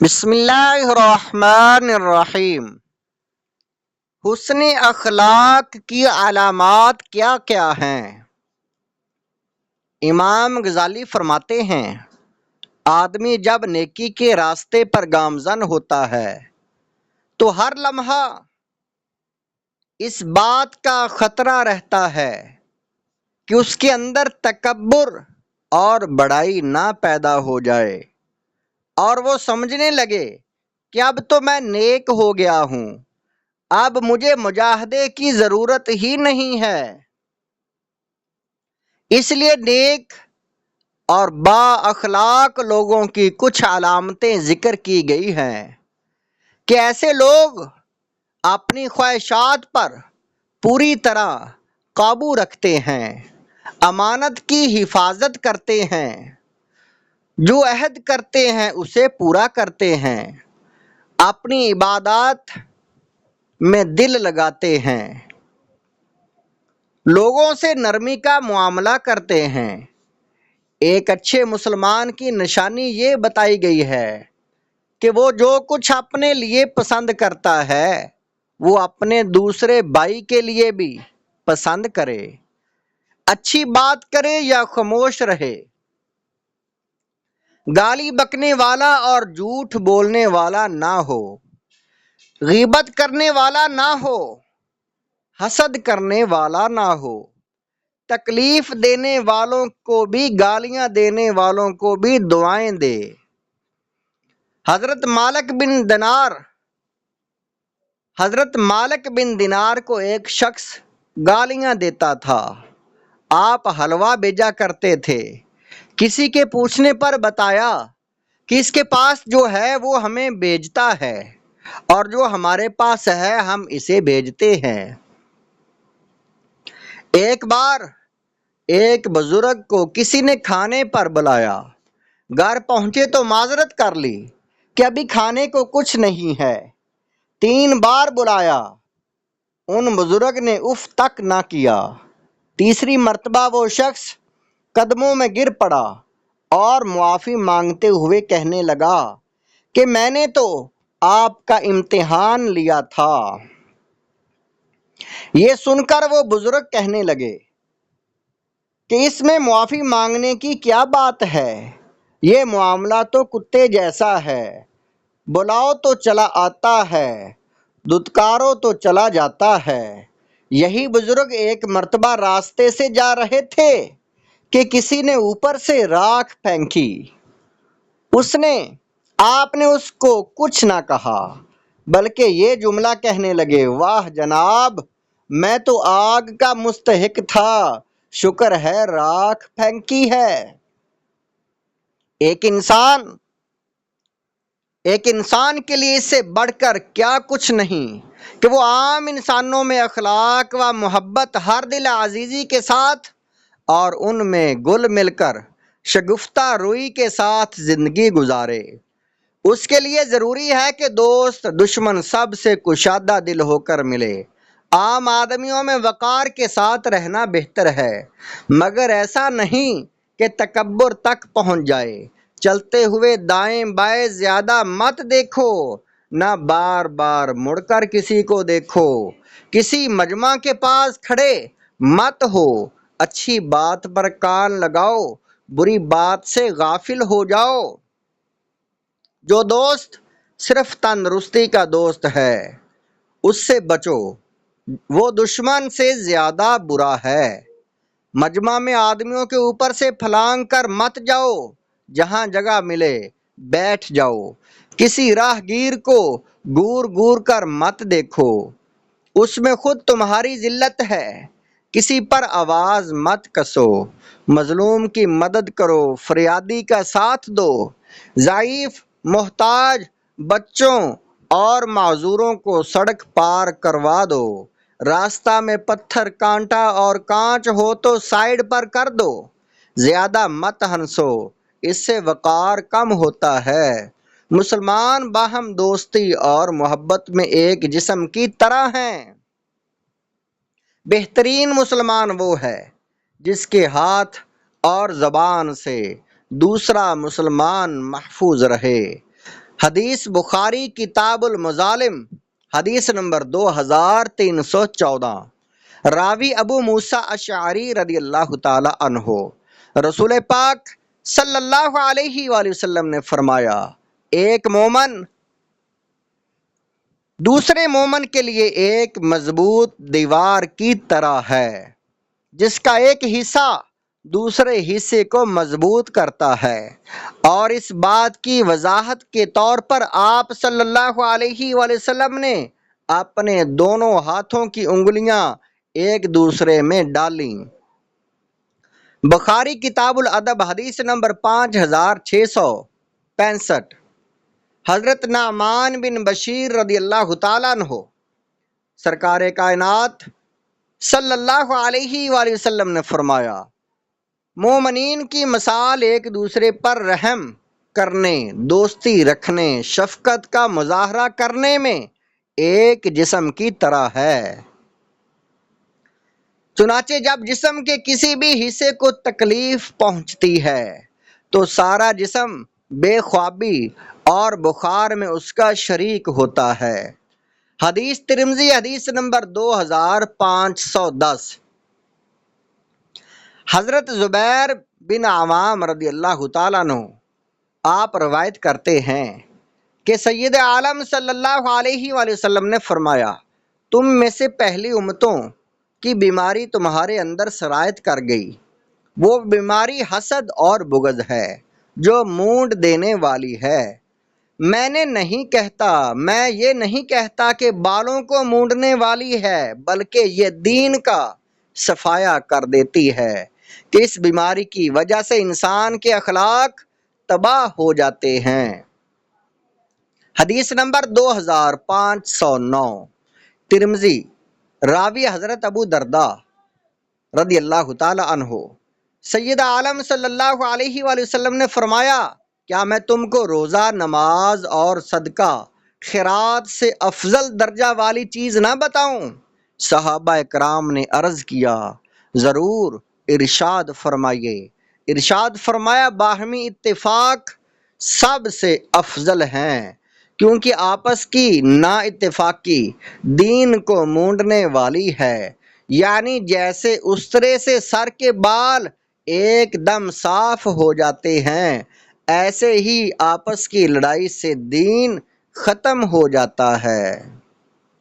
بسم اللہ الرحمن الرحیم۔ حسن اخلاق کی علامات کیا کیا ہیں؟ امام غزالی فرماتے ہیں، آدمی جب نیکی کے راستے پر گامزن ہوتا ہے تو ہر لمحہ اس بات کا خطرہ رہتا ہے کہ اس کے اندر تکبر اور بڑائی نہ پیدا ہو جائے اور وہ سمجھنے لگے کہ اب تو میں نیک ہو گیا ہوں، اب مجھے مجاہدے کی ضرورت ہی نہیں ہے۔ اس لیے نیک اور با اخلاق لوگوں کی کچھ علامتیں ذکر کی گئی ہیں کہ ایسے لوگ اپنی خواہشات پر پوری طرح قابو رکھتے ہیں، امانت کی حفاظت کرتے ہیں، جو عہد کرتے ہیں اسے پورا کرتے ہیں، اپنی عبادات میں دل لگاتے ہیں، لوگوں سے نرمی کا معاملہ کرتے ہیں۔ ایک اچھے مسلمان کی نشانی یہ بتائی گئی ہے کہ وہ جو کچھ اپنے لیے پسند کرتا ہے وہ اپنے دوسرے بھائی کے لیے بھی پسند کرے، اچھی بات کرے یا خاموش رہے، گالی بکنے والا اور جھوٹ بولنے والا نہ ہو، غیبت کرنے والا نہ ہو، حسد کرنے والا نہ ہو، تکلیف دینے والوں کو بھی گالیاں دینے والوں کو بھی دعائیں دے۔ حضرت مالک بن دینار کو ایک شخص گالیاں دیتا تھا۔ آپ حلوہ بھیجا کرتے تھے، کسی کے پوچھنے پر بتایا کہ اس کے پاس جو ہے وہ ہمیں بھیجتا ہے اور جو ہمارے پاس ہے ہم اسے بھیجتے ہیں۔ ایک بار ایک بزرگ کو کسی نے کھانے پر بلایا، گھر پہنچے تو معذرت کر لی کہ ابھی کھانے کو کچھ نہیں ہے۔ 3 بار بلایا، ان بزرگ نے اف تک نہ کیا۔ تیسری مرتبہ وہ شخص قدموں میں گر پڑا اور معافی مانگتے ہوئے کہنے لگا کہ میں نے تو آپ کا امتحان لیا تھا۔ یہ سن کر وہ بزرگ کہنے لگے کہ اس میں معافی مانگنے کی کیا بات ہے؟ یہ معاملہ تو کتے جیسا ہے، بلاؤ تو چلا آتا ہے، دھتکارو تو چلا جاتا ہے۔ یہی بزرگ ایک مرتبہ راستے سے جا رہے تھے کہ کسی نے اوپر سے راکھ پھینکی۔ آپ نے اس کو کچھ نہ کہا بلکہ یہ جملہ کہنے لگے، واہ جناب، میں تو آگ کا مستحق تھا، شکر ہے راکھ پھینکی ہے۔ ایک انسان کے لیے اس سے بڑھ کر کیا کچھ نہیں کہ وہ عام انسانوں میں اخلاق و محبت، ہر دل عزیزی کے ساتھ اور ان میں گل مل کر شگفتہ روئی کے ساتھ زندگی گزارے۔ اس کے لیے ضروری ہے کہ دوست دشمن سب سے کشادہ دل ہو کر ملے۔ عام آدمیوں میں وقار کے ساتھ رہنا بہتر ہے، مگر ایسا نہیں کہ تکبر تک پہنچ جائے۔ چلتے ہوئے دائیں بائیں زیادہ مت دیکھو، نہ بار بار مڑ کر کسی کو دیکھو، کسی مجمع کے پاس کھڑے مت ہو، اچھی بات پر کان لگاؤ، بری بات سے غافل ہو جاؤ۔ جو دوست صرف تندرستی کا دوست ہے اس سے بچو، وہ دشمن سے زیادہ برا ہے۔ مجمع میں آدمیوں کے اوپر سے پھلانگ کر مت جاؤ، جہاں جگہ ملے بیٹھ جاؤ، کسی راہ گیر کو گور گور کر مت دیکھو، اس میں خود تمہاری ذلت ہے۔ کسی پر آواز مت کسو، مظلوم کی مدد کرو، فریادی کا ساتھ دو، ضعیف، محتاج، بچوں اور معذوروں کو سڑک پار کروا دو، راستہ میں پتھر کانٹا اور کانچ ہو تو سائیڈ پر کر دو، زیادہ مت ہنسو، اس سے وقار کم ہوتا ہے۔ مسلمان باہم دوستی اور محبت میں ایک جسم کی طرح ہیں۔ بہترین مسلمان وہ ہے جس کے ہاتھ اور زبان سے دوسرا مسلمان محفوظ رہے۔ حدیث بخاری کتاب المظالم حدیث نمبر 2314، راوی ابو موسیٰ اشعری رضی اللہ تعالی عنہ، رسول پاک صلی اللہ علیہ وآلہ وسلم نے فرمایا، ایک مومن دوسرے مومن کے لیے ایک مضبوط دیوار کی طرح ہے، جس کا ایک حصہ دوسرے حصے کو مضبوط کرتا ہے۔ اور اس بات کی وضاحت کے طور پر آپ صلی اللہ علیہ وآلہ وسلم نے اپنے دونوں ہاتھوں کی انگلیاں ایک دوسرے میں ڈالیں۔ بخاری کتاب الادب حدیث نمبر 5665، حضرت نعمان بن بشیر رضی اللہ تعالیٰ عنہ، سرکار کائنات صلی اللہ علیہ وآلہ وسلم نے فرمایا، مومنین کی مثال ایک دوسرے پر رحم کرنے، دوستی رکھنے، شفقت کا مظاہرہ کرنے میں ایک جسم کی طرح ہے۔ چنانچہ جب جسم کے کسی بھی حصے کو تکلیف پہنچتی ہے تو سارا جسم بے خوابی اور بخار میں اس کا شریک ہوتا ہے۔ حدیث ترمذی حدیث نمبر 2510۔ حضرت زبیر بن عوام رضی اللہ تعالیٰ عنہ آپ روایت کرتے ہیں کہ سید عالم صلی اللہ علیہ وآلہ وسلم نے فرمایا، تم میں سے پہلی امتوں کی بیماری تمہارے اندر سرایت کر گئی، وہ بیماری حسد اور بغض ہے جو مونڈ دینے والی ہے۔ میں یہ نہیں کہتا کہ بالوں کو مونڈنے والی ہے، بلکہ یہ دین کا صفایا کر دیتی ہے کہ اس بیماری کی وجہ سے انسان کے اخلاق تباہ ہو جاتے ہیں۔ حدیث نمبر 2509، ترمذی، راوی حضرت ابو درداء رضی اللہ تعالی عنہ، سید عالم صلی اللہ علیہ وآلہ وسلم نے فرمایا، کیا میں تم کو روزہ، نماز اور صدقہ خیرات سے افضل درجہ والی چیز نہ بتاؤں؟ صحابہ کرام نے عرض کیا، ضرور، ارشاد فرمائیے۔ ارشاد فرمایا، باہمی اتفاق سب سے افضل ہیں، کیونکہ آپس کی نا اتفاقی دین کو مونڈنے والی ہے۔ یعنی جیسے استرے سے سر کے بال ایک دم صاف ہو جاتے ہیں، ایسے ہی آپس کی لڑائی سے دین ختم ہو جاتا ہے۔